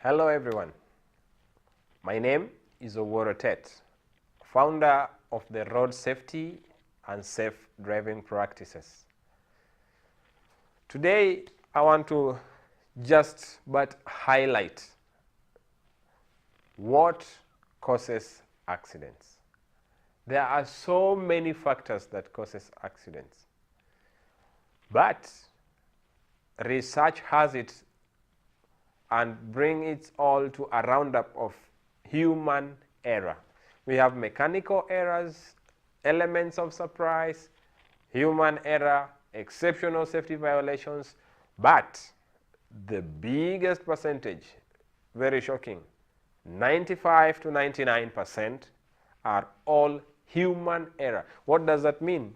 Hello everyone, my name is Oworo Tet, founder of the Road Safety and Safe Driving Practices. Today I want to just highlight what causes accidents. There are so many factors that causes accidents, but research has it and bring it all to a roundup of human error. We have mechanical errors, elements of surprise, human error, exceptional safety violations, but the biggest percentage, very shocking, 95 to 99% are all human error. What does that mean?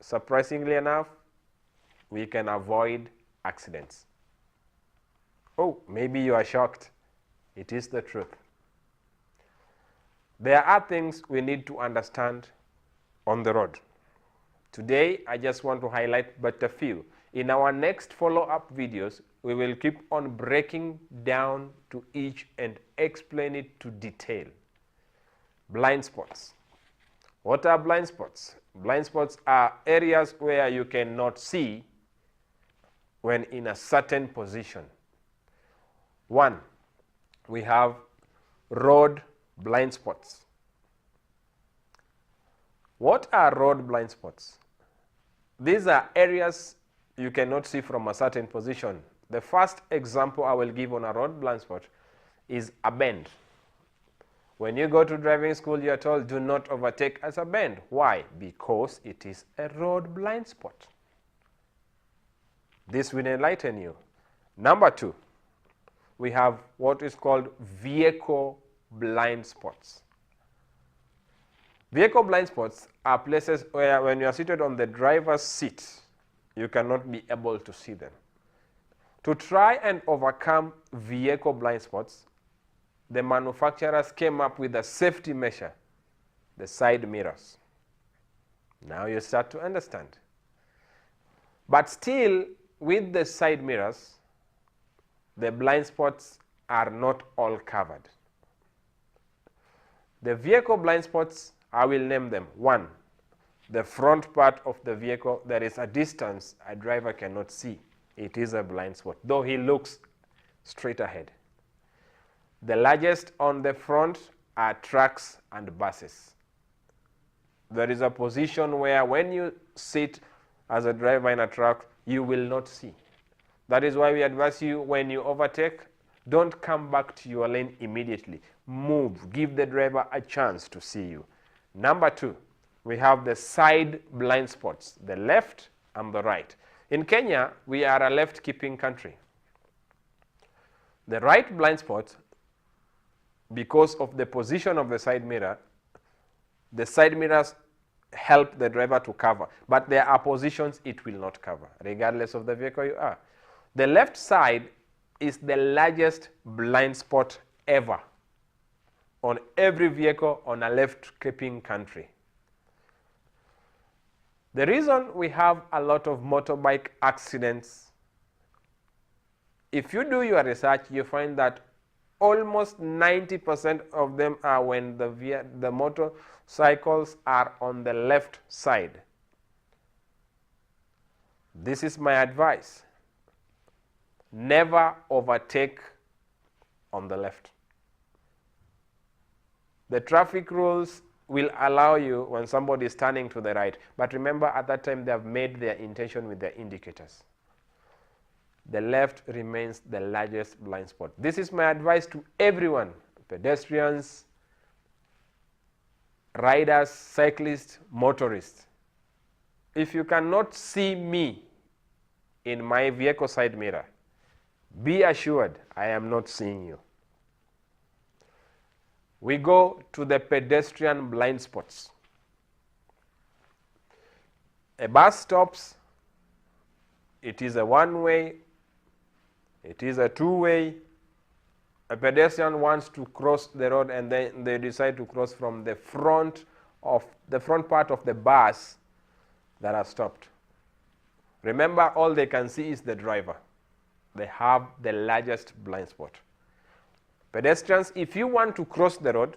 Surprisingly enough, we can avoid accidents. Oh, maybe you are shocked. It is the truth. There are things we need to understand on the road. Today, I just want to highlight but a few. In our next follow-up videos, we will keep on breaking down to each and explain it to detail. Blind spots. What are blind spots? Blind spots are areas where you cannot see when in a certain position. One, we have road blind spots. What are road blind spots? These are areas you cannot see from a certain position. The first example I will give on a road blind spot is a bend. When you go to driving school, you are told do not overtake as a bend. Why? Because it is a road blind spot. This will enlighten you. Number two, we have what is called vehicle blind spots. Vehicle blind spots are places where when you are seated on the driver's seat, you cannot be able to see them. To try and overcome vehicle blind spots, the manufacturers came up with a safety measure, the side mirrors. Now you start to understand. But still, with the side mirrors, the blind spots are not all covered. The vehicle blind spots, I will name them. One, the front part of the vehicle, there is a distance a driver cannot see. It is a blind spot, though he looks straight ahead. The largest on the front are trucks and buses. There is a position where when you sit as a driver in a truck, you will not see. That is why we advise you, when you overtake, don't come back to your lane immediately. Move. Give the driver a chance to see you. Number two, we have the side blind spots, the left and the right. In Kenya, we are a left-keeping country. The right blind spot, because of the position of the side mirrors help the driver to cover. But there are positions it will not cover, regardless of the vehicle you are. The left side is the largest blind spot ever on every vehicle on a left-keeping country. The reason we have a lot of motorbike accidents, if you do your research, you find that almost 90% of them are when the motorcycles are on the left side. This is my advice. Never overtake on the left. The traffic rules will allow you when somebody is turning to the right, but remember at that time they have made their intention with their indicators. The left remains the largest blind spot. This is my advice to everyone, pedestrians, riders, cyclists, motorists. If you cannot see me in my vehicle side mirror, be assured I am not seeing you. We go to the pedestrian blind spots. A bus stops, it is a one-way, it is a two-way. A pedestrian wants to cross the road and then they decide to cross from the front part of the bus that has stopped. Remember, all they can see is the driver. They have the largest blind spot. Pedestrians, if you want to cross the road,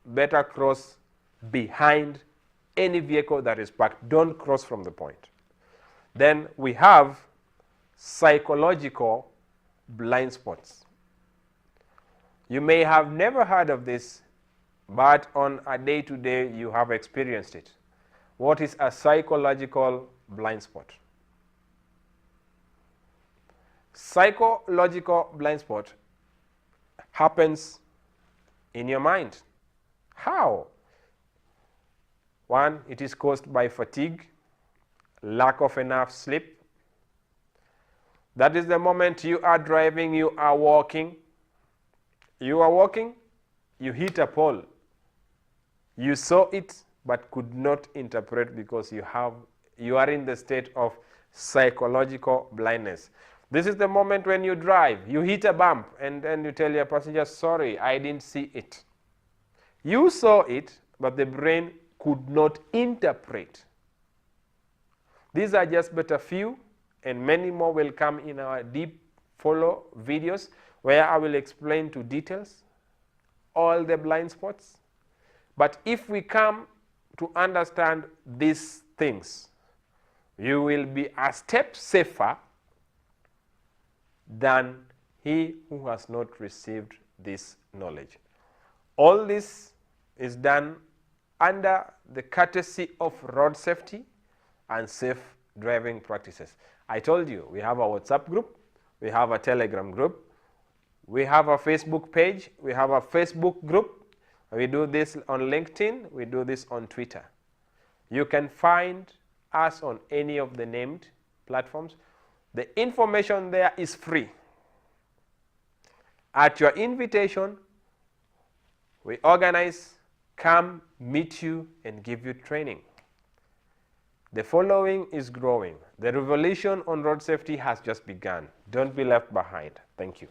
better cross behind any vehicle that is parked. Don't cross from the point. Then we have psychological blind spots. You may have never heard of this, but on a day-to-day you have experienced it. What is a psychological blind spot? Psychological blind spot happens in your mind. How? One, it is caused by fatigue, lack of enough sleep. That is the moment you are driving, you are walking. You are walking, you hit a pole. You saw it but could not interpret because you are in the state of psychological blindness. This is the moment when you drive, you hit a bump and then you tell your passenger, sorry, I didn't see it. You saw it, but the brain could not interpret. These are just but a few, and many more will come in our deep follow videos where I will explain to details all the blind spots. But if we come to understand these things, you will be a step safer than he who has not received this knowledge. All this is done under the courtesy of road safety and safe driving practices. I told you, we have a WhatsApp group, we have a Telegram group, we have a Facebook page, we have a Facebook group. We do this on LinkedIn, we do this on Twitter. You can find us on any of the named platforms. The information there is free. At your invitation, we organize, come, meet you, and give you training. The following is growing. The revolution on road safety has just begun. Don't be left behind. Thank you.